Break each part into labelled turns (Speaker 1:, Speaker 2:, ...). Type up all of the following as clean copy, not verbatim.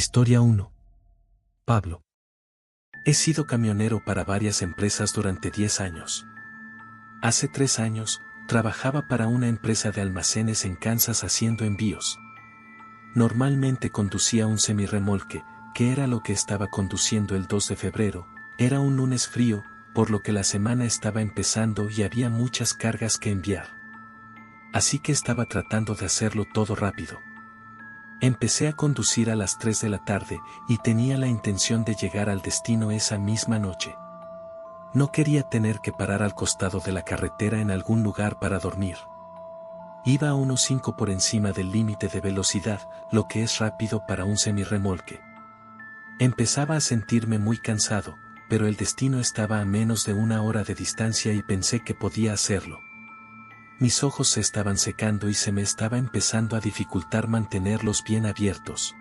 Speaker 1: Historia 1. Pablo. He sido camionero para varias empresas durante 10 años. Hace 3 años, trabajaba para una empresa de almacenes en Kansas haciendo envíos. Normalmente conducía un semirremolque, que era lo que estaba conduciendo el 2 de febrero, era un lunes frío, por lo que la semana estaba empezando y había muchas cargas que enviar. Así que estaba tratando de hacerlo todo rápido. Empecé a conducir a las 3 de la tarde y tenía la intención de llegar al destino esa misma noche. No quería tener que parar al costado de la carretera en algún lugar para dormir. Iba a unos 5 por encima del límite de velocidad, lo que es rápido para un semirremolque. Empezaba a sentirme muy cansado, pero el destino estaba a menos de 1 hora de distancia y pensé que podía hacerlo. Mis ojos se estaban secando y se me estaba empezando a dificultar mantenerlos bien abiertos.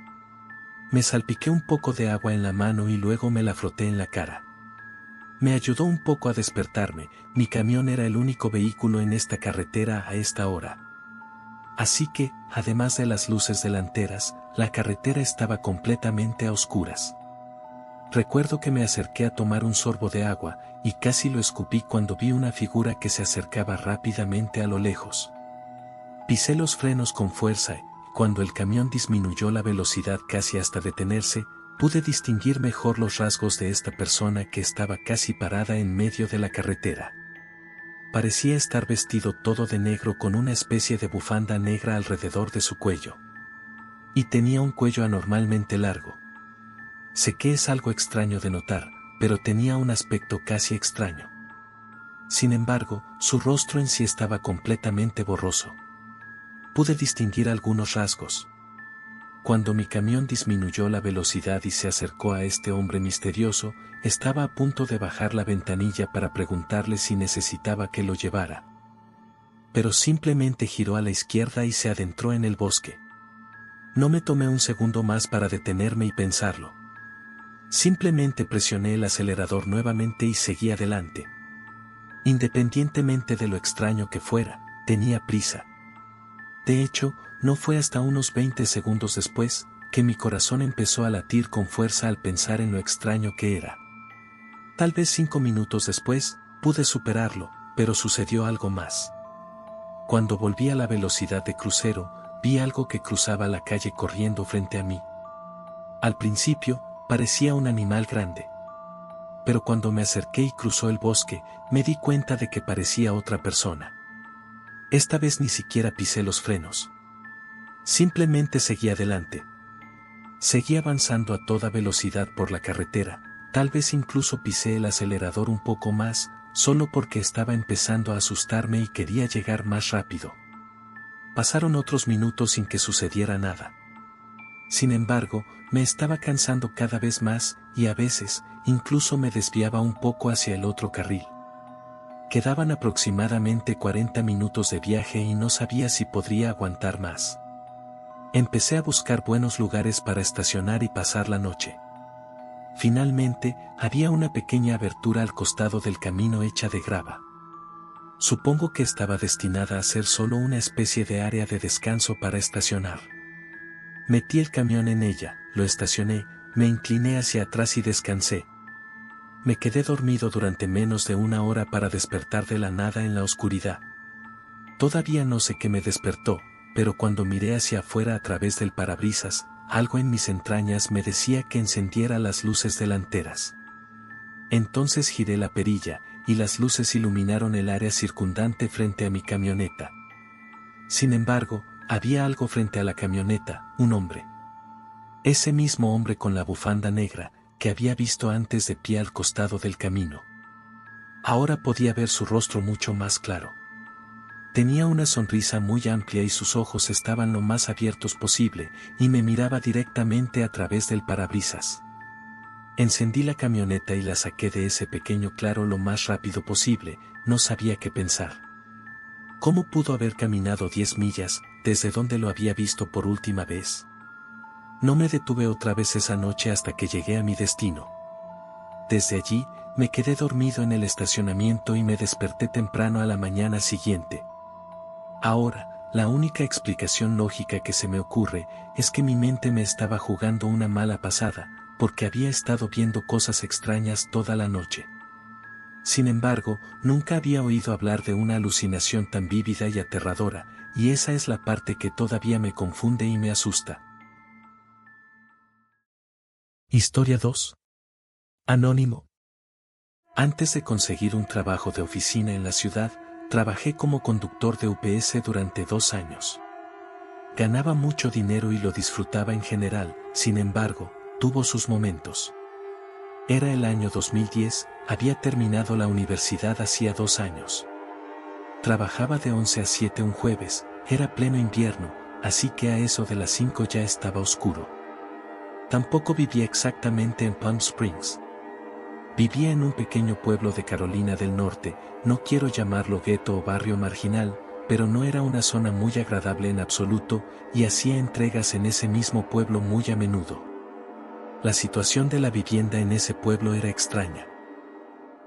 Speaker 1: Me salpiqué un poco de agua en la mano y luego me la froté en la cara. Me ayudó un poco a despertarme, mi camión era el único vehículo en esta carretera a esta hora. Así que, además de las luces delanteras, la carretera estaba completamente a oscuras. Recuerdo que me acerqué a tomar un sorbo de agua, y casi lo escupí cuando vi una figura que se acercaba rápidamente a lo lejos. Pisé los frenos con fuerza y, cuando el camión disminuyó la velocidad casi hasta detenerse, pude distinguir mejor los rasgos de esta persona que estaba casi parada en medio de la carretera. Parecía estar vestido todo de negro con una especie de bufanda negra alrededor de su cuello. Y tenía un cuello anormalmente largo. Sé que es algo extraño de notar, pero tenía un aspecto casi extraño. Sin embargo, su rostro en sí estaba completamente borroso. Pude distinguir algunos rasgos. Cuando mi camión disminuyó la velocidad y se acercó a este hombre misterioso, estaba a punto de bajar la ventanilla para preguntarle si necesitaba que lo llevara. Pero simplemente giró a la izquierda y se adentró en el bosque. No me tomé un segundo más para detenerme y pensarlo. Simplemente presioné el acelerador nuevamente y seguí adelante. Independientemente de lo extraño que fuera, tenía prisa. De hecho, no fue hasta unos 20 segundos después, que mi corazón empezó a latir con fuerza al pensar en lo extraño que era. Tal vez 5 minutos después, pude superarlo, pero sucedió algo más. Cuando volví a la velocidad de crucero, vi algo que cruzaba la calle corriendo frente a mí. Al principio, parecía un animal grande. Pero cuando me acerqué y cruzó el bosque, me di cuenta de que parecía otra persona. Esta vez ni siquiera pisé los frenos. Simplemente seguí adelante. Seguí avanzando a toda velocidad por la carretera, tal vez incluso pisé el acelerador un poco más, solo porque estaba empezando a asustarme y quería llegar más rápido. Pasaron otros minutos sin que sucediera nada. Sin embargo, me estaba cansando cada vez más, y a veces, incluso me desviaba un poco hacia el otro carril. Quedaban aproximadamente 40 minutos de viaje y no sabía si podría aguantar más. Empecé a buscar buenos lugares para estacionar y pasar la noche. Finalmente, había una pequeña abertura al costado del camino hecha de grava. Supongo que estaba destinada a ser solo una especie de área de descanso para estacionar. Metí el camión en ella, lo estacioné, me incliné hacia atrás y descansé. Me quedé dormido durante menos de 1 hora para despertar de la nada en la oscuridad. Todavía no sé qué me despertó, pero cuando miré hacia afuera a través del parabrisas, algo en mis entrañas me decía que encendiera las luces delanteras. Entonces giré la perilla, y las luces iluminaron el área circundante frente a mi camioneta. Sin embargo, había algo frente a la camioneta, un hombre. Ese mismo hombre con la bufanda negra, que había visto antes de pie al costado del camino. Ahora podía ver su rostro mucho más claro. Tenía una sonrisa muy amplia y sus ojos estaban lo más abiertos posible, y me miraba directamente a través del parabrisas. Encendí la camioneta y la saqué de ese pequeño claro lo más rápido posible, no sabía qué pensar. ¿Cómo pudo haber caminado 10 millas, desde donde lo había visto por última vez? No me detuve otra vez esa noche hasta que llegué a mi destino. Desde allí, me quedé dormido en el estacionamiento y me desperté temprano a la mañana siguiente. Ahora, La única explicación lógica que se me ocurre es que mi mente me estaba jugando una mala pasada, porque había estado viendo cosas extrañas toda la noche. Sin embargo, nunca había oído hablar de una alucinación tan vívida y aterradora, y esa es la parte que todavía me confunde y me asusta. Historia 2. Anónimo. Antes de conseguir un trabajo de oficina en la ciudad, trabajé como conductor de UPS durante 2 años. Ganaba mucho dinero y lo disfrutaba en general, sin embargo, tuvo sus momentos. Era el año 2010, había terminado la universidad hacía 2 años. Trabajaba de 11 a 7 un jueves, era pleno invierno, así que a eso de las 5 ya estaba oscuro. Tampoco vivía exactamente en Palm Springs. Vivía en un pequeño pueblo de Carolina del Norte, no quiero llamarlo gueto o barrio marginal, pero no era una zona muy agradable en absoluto, y hacía entregas en ese mismo pueblo muy a menudo. La situación de la vivienda en ese pueblo era extraña.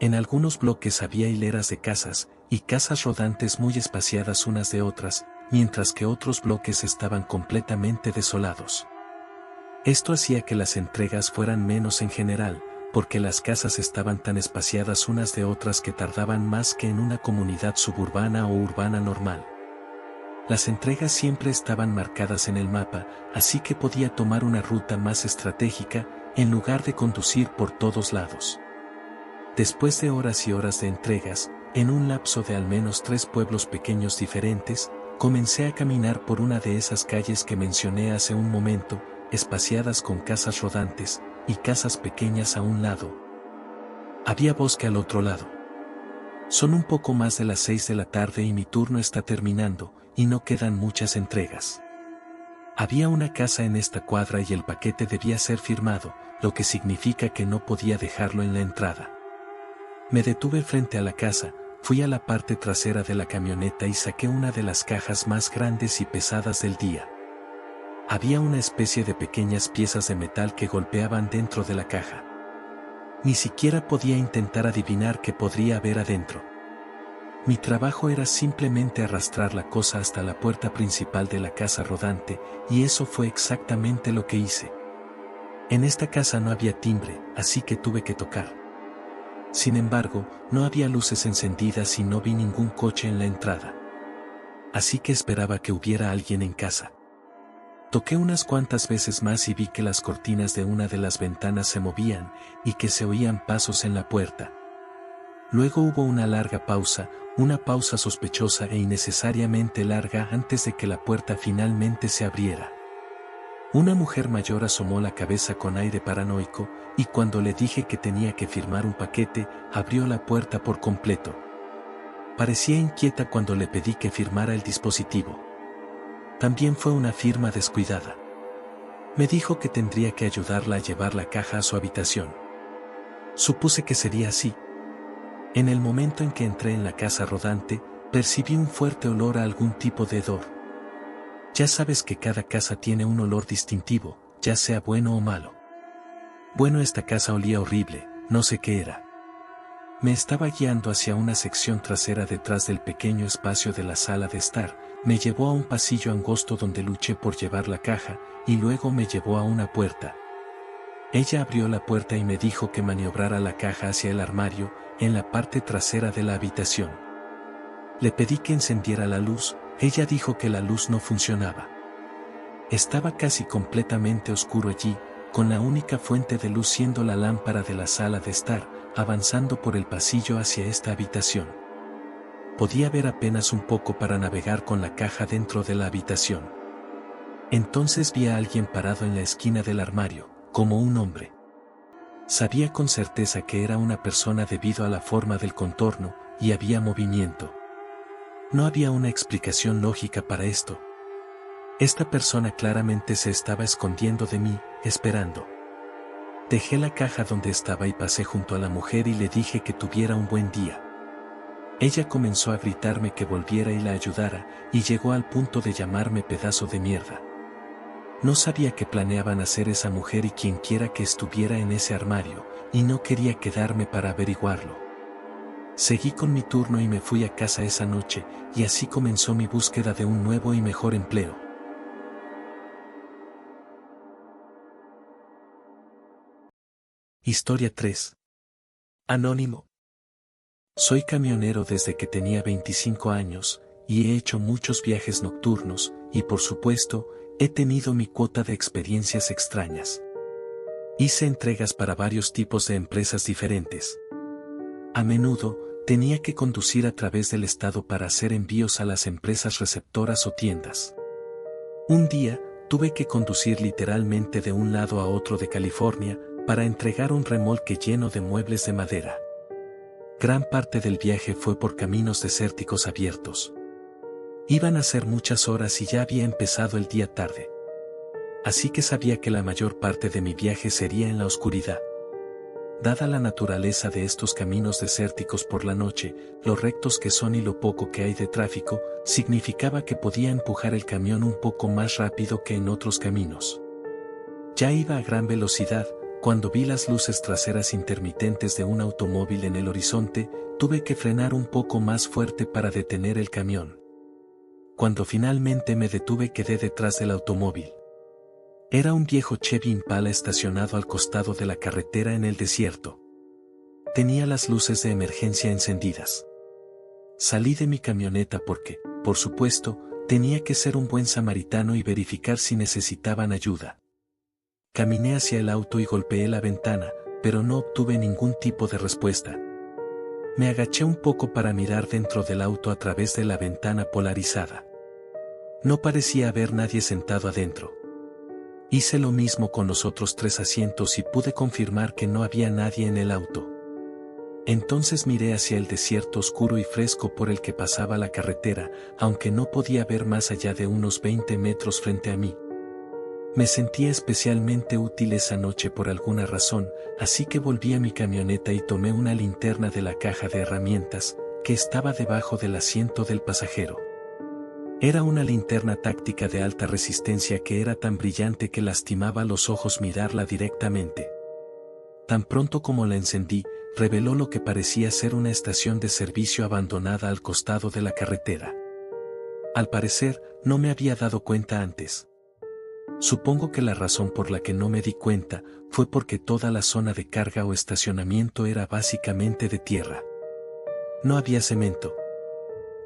Speaker 1: En algunos bloques había hileras de casas, y casas rodantes muy espaciadas unas de otras, mientras que otros bloques estaban completamente desolados. Esto hacía que las entregas fueran menos en general, porque las casas estaban tan espaciadas unas de otras que tardaban más que en una comunidad suburbana o urbana normal. Las entregas siempre estaban marcadas en el mapa, así que podía tomar una ruta más estratégica, en lugar de conducir por todos lados. Después de horas y horas de entregas, en un lapso de al menos 3 pueblos pequeños diferentes, comencé a caminar por una de esas calles que mencioné hace un momento, espaciadas con casas rodantes, y casas pequeñas a un lado. Había bosque al otro lado. Son un poco más de las 6 de la tarde y mi turno está terminando, y no quedan muchas entregas. Había una casa en esta cuadra y el paquete debía ser firmado, lo que significa que no podía dejarlo en la entrada. Me detuve frente a la casa, fui a la parte trasera de la camioneta y saqué una de las cajas más grandes y pesadas del día. Había una especie de pequeñas piezas de metal que golpeaban dentro de la caja. Ni siquiera podía intentar adivinar qué podría haber adentro. Mi trabajo era simplemente arrastrar la cosa hasta la puerta principal de la casa rodante, y eso fue exactamente lo que hice. En esta casa no había timbre, así que tuve que tocar. Sin embargo, no había luces encendidas y no vi ningún coche en la entrada. Así que esperaba que hubiera alguien en casa. Toqué unas cuantas veces más y vi que las cortinas de una de las ventanas se movían, y que se oían pasos en la puerta. Luego hubo una larga pausa, una pausa sospechosa e innecesariamente larga antes de que la puerta finalmente se abriera. Una mujer mayor asomó la cabeza con aire paranoico, y cuando le dije que tenía que firmar un paquete, abrió la puerta por completo. Parecía inquieta cuando le pedí que firmara el dispositivo. También fue una firma descuidada. Me dijo que tendría que ayudarla a llevar la caja a su habitación. Supuse que sería así. En el momento en que entré en la casa rodante, percibí un fuerte olor a algún tipo de hedor. Ya sabes que cada casa tiene un olor distintivo, ya sea bueno o malo. Bueno, esta casa olía horrible, no sé qué era. Me estaba guiando hacia una sección trasera detrás del pequeño espacio de la sala de estar, me llevó a un pasillo angosto donde luché por llevar la caja, y luego me llevó a una puerta. Ella abrió la puerta y me dijo que maniobrara la caja hacia el armario, en la parte trasera de la habitación. Le pedí que encendiera la luz, ella dijo que la luz no funcionaba. Estaba casi completamente oscuro allí, con la única fuente de luz siendo la lámpara de la sala de estar, avanzando por el pasillo hacia esta habitación. Podía ver apenas un poco para navegar con la caja dentro de la habitación. Entonces vi a alguien parado en la esquina del armario, como un hombre. Sabía con certeza que era una persona debido a la forma del contorno, y había movimiento. No había una explicación lógica para esto. Esta persona claramente se estaba escondiendo de mí, esperando. Dejé la caja donde estaba y pasé junto a la mujer y le dije que tuviera un buen día. Ella comenzó a gritarme que volviera y la ayudara, y llegó al punto de llamarme pedazo de mierda. No sabía qué planeaban hacer esa mujer y quienquiera que estuviera en ese armario, y no quería quedarme para averiguarlo. Seguí con mi turno y me fui a casa esa noche, y así comenzó mi búsqueda de un nuevo y mejor empleo. Historia 3. Anónimo. Soy camionero desde que tenía 25 años, y he hecho muchos viajes nocturnos, y por supuesto, he tenido mi cuota de experiencias extrañas. Hice entregas para varios tipos de empresas diferentes. A menudo, tenía que conducir a través del estado para hacer envíos a las empresas receptoras o tiendas. Un día, tuve que conducir literalmente de un lado a otro de California, para entregar un remolque lleno de muebles de madera. Gran parte del viaje fue por caminos desérticos abiertos. Iban a ser muchas horas y ya había empezado el día tarde. Así que sabía que la mayor parte de mi viaje sería en la oscuridad. Dada la naturaleza de estos caminos desérticos por la noche, lo rectos que son y lo poco que hay de tráfico, significaba que podía empujar el camión un poco más rápido que en otros caminos. Ya iba a gran velocidad, cuando vi las luces traseras intermitentes de un automóvil en el horizonte, tuve que frenar un poco más fuerte para detener el camión. Cuando finalmente me detuve quedé detrás del automóvil. Era un viejo Chevy Impala estacionado al costado de la carretera en el desierto. Tenía las luces de emergencia encendidas. Salí de mi camioneta porque, por supuesto, tenía que ser un buen samaritano y verificar si necesitaban ayuda. Caminé hacia el auto y golpeé la ventana, pero no obtuve ningún tipo de respuesta. Me agaché un poco para mirar dentro del auto a través de la ventana polarizada. No parecía haber nadie sentado adentro. Hice lo mismo con los otros 3 asientos y pude confirmar que no había nadie en el auto. Entonces miré hacia el desierto oscuro y fresco por el que pasaba la carretera, aunque no podía ver más allá de unos 20 metros frente a mí. Me sentía especialmente útil esa noche por alguna razón, así que volví a mi camioneta y tomé una linterna de la caja de herramientas, que estaba debajo del asiento del pasajero. Era una linterna táctica de alta resistencia que era tan brillante que lastimaba los ojos mirarla directamente. Tan pronto como la encendí, reveló lo que parecía ser una estación de servicio abandonada al costado de la carretera. Al parecer, no me había dado cuenta antes. Supongo que la razón por la que no me di cuenta fue porque toda la zona de carga o estacionamiento era básicamente de tierra. No había cemento.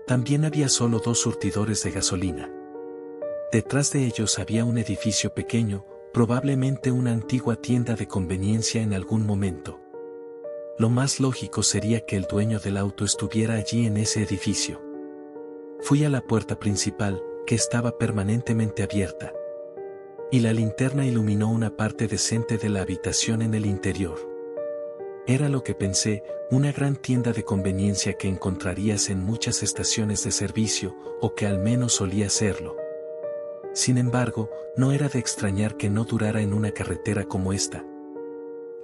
Speaker 1: También había solo 2 surtidores de gasolina. Detrás de ellos había un edificio pequeño, probablemente una antigua tienda de conveniencia en algún momento. Lo más lógico sería que el dueño del auto estuviera allí en ese edificio. Fui a la puerta principal, que estaba permanentemente abierta. Y la linterna iluminó una parte decente de la habitación en el interior. Era lo que pensé, una gran tienda de conveniencia que encontrarías en muchas estaciones de servicio, o que al menos solía serlo. Sin embargo, no era de extrañar que no durara en una carretera como esta.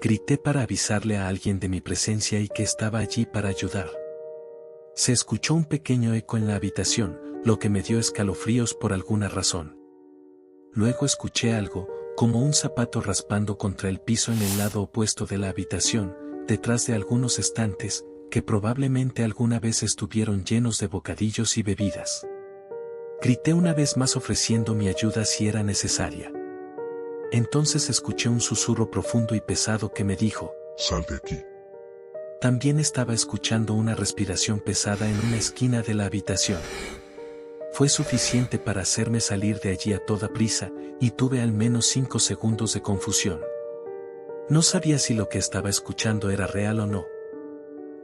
Speaker 1: Grité para avisarle a alguien de mi presencia y que estaba allí para ayudar. Se escuchó un pequeño eco en la habitación, lo que me dio escalofríos por alguna razón. Luego escuché algo, como un zapato raspando contra el piso en el lado opuesto de la habitación, detrás de algunos estantes, que probablemente alguna vez estuvieron llenos de bocadillos y bebidas. Grité una vez más ofreciendo mi ayuda si era necesaria. Entonces escuché un susurro profundo y pesado que me dijo:
Speaker 2: «Sal de aquí».
Speaker 1: También estaba escuchando una respiración pesada en una esquina de la habitación. Fue suficiente para hacerme salir de allí a toda prisa, y tuve al menos 5 segundos de confusión. No sabía si lo que estaba escuchando era real o no.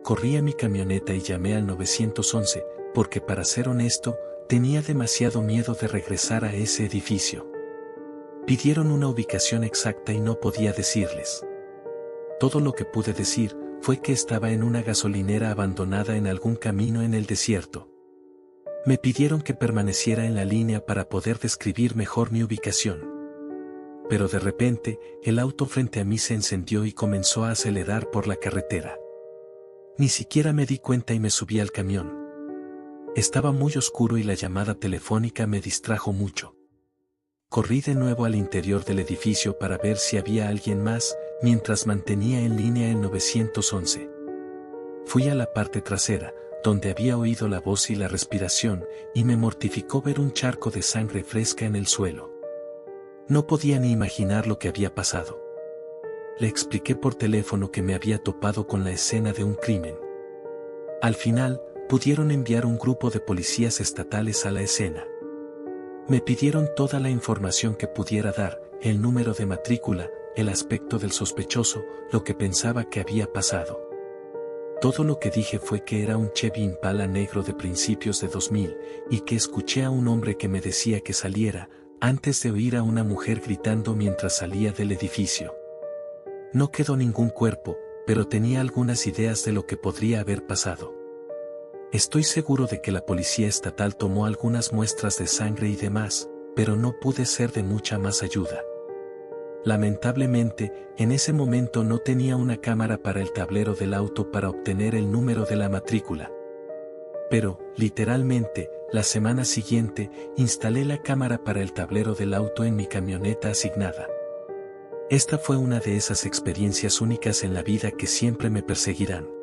Speaker 1: Corrí a mi camioneta y llamé al 911, porque para ser honesto, tenía demasiado miedo de regresar a ese edificio. Pidieron una ubicación exacta y no podía decirles. Todo lo que pude decir fue que estaba en una gasolinera abandonada en algún camino en el desierto. Me pidieron que permaneciera en la línea para poder describir mejor mi ubicación. Pero de repente, el auto frente a mí se encendió y comenzó a acelerar por la carretera. Ni siquiera me di cuenta y me subí al camión. Estaba muy oscuro y la llamada telefónica me distrajo mucho. Corrí de nuevo al interior del edificio para ver si había alguien más, mientras mantenía en línea el 911. Fui a la parte trasera, donde había oído la voz y la respiración, y me mortificó ver un charco de sangre fresca en el suelo. No podía ni imaginar lo que había pasado. Le expliqué por teléfono que me había topado con la escena de un crimen. Al final, pudieron enviar un grupo de policías estatales a la escena. Me pidieron toda la información que pudiera dar, el número de matrícula, el aspecto del sospechoso, lo que pensaba que había pasado. Todo lo que dije fue que era un Chevy Impala negro de principios de 2000, y que escuché a un hombre que me decía que saliera, antes de oír a una mujer gritando mientras salía del edificio. No quedó ningún cuerpo, pero tenía algunas ideas de lo que podría haber pasado. Estoy seguro de que la policía estatal tomó algunas muestras de sangre y demás, pero no pude ser de mucha más ayuda. Lamentablemente, en ese momento no tenía una cámara para el tablero del auto para obtener el número de la matrícula. Pero, literalmente, la semana siguiente, instalé la cámara para el tablero del auto en mi camioneta asignada. Esta fue una de esas experiencias únicas en la vida que siempre me perseguirán.